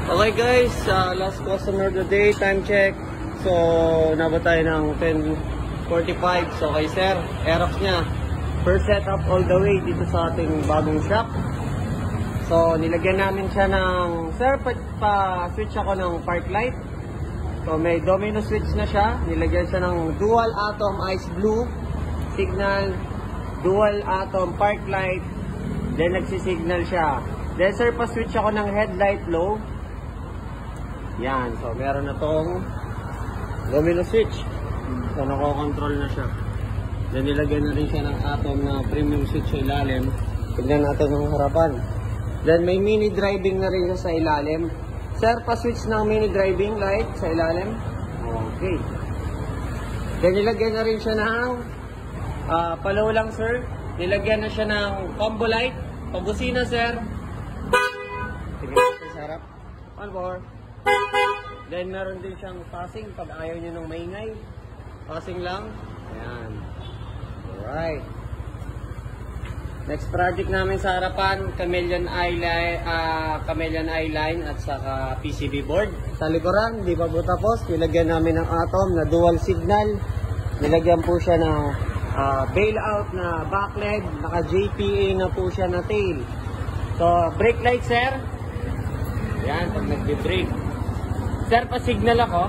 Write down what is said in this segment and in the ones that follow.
Okay guys, last customer of the day, time check. So, nabot tayo ng 10:45. So, kay sir, Aerox niya. First setup all the way dito sa ating bagong shop. So, nilagyan namin siya ng, sir, pa-switch ako ng park light. So, may domino switch na siya. Nilagyan siya ng dual atom ice blue signal, dual atom park light. Then, nagsisignal siya. Then, sir, pa-switch ako ng headlight low. Yan. So, meron na tong domino switch. So, nako-control na siya. Then, nilagyan na rin siya ng atom na premium switch sa ilalim. Tignan natin yung harapan. Then, may mini driving na rin siya sa ilalim. Sir, pa-switch ng mini driving light sa ilalim. Okay. Then, nilagyan na rin siya ng palaw lang, sir. Nilagyan na siya ng combo light. Pabusina, sir. Tignan natin sa harap. One more. Then, meron din siyang passing pag ayaw nyo ng maingay. Passing lang. Ayan. Alright. Next project namin sa harapan, Chameleon Eye line at saka PCB board. Sa likuran, di pa po tapos. Nilagyan namin ng atom na dual signal. Nilagyan po siya ng bailout na backleg. Naka JPA na po siya na tail. So, brake light, sir. Ayan, pag nagbe-brake. Sir, pa-signal ako.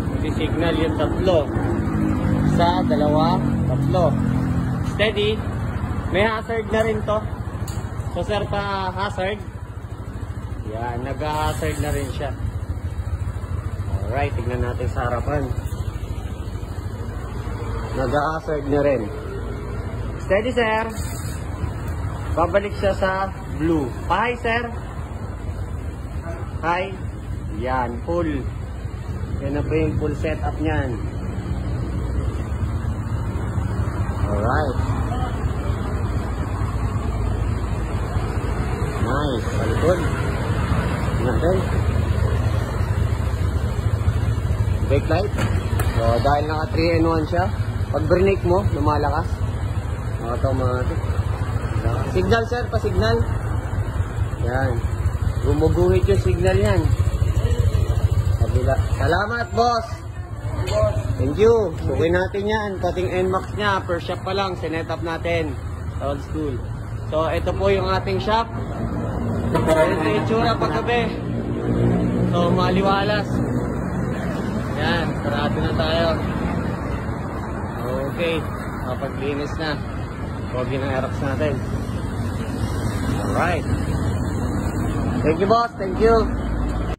Mag-signal yung tatlo. Isa, dalawa, tatlo. Steady. May hazard na rin to. So, sir, pa-hazard. Yan, nag-hazard na rin siya. Alright, tignan natin sa harapan. Nag-hazard na rin. Steady, sir. Babalik siya sa blue. Pa-high, sir. High. Yan, full. Yan na po yung full setup niyan. Alright. Nice. Palikod. Natin. Brake light. So, dahil naka 3-in-1 siya, pag brake mo, lumalakas. Automatic. Signal, sir. Pa-signal. Yan. Gumuguhit yung signal yan. Salamat, boss. Thank you. Sukin natin yan. Pating NMAX niya. Per shop pa lang. Sinet up natin. Old school. So, ito po yung ating shop. Ito yung itsura paggabi. So, maliwalas. Yan. Sarado na tayo. Okay. Kapaglinis na. Pogi ng Aerox natin. Alright. Thank you, boss. Thank you.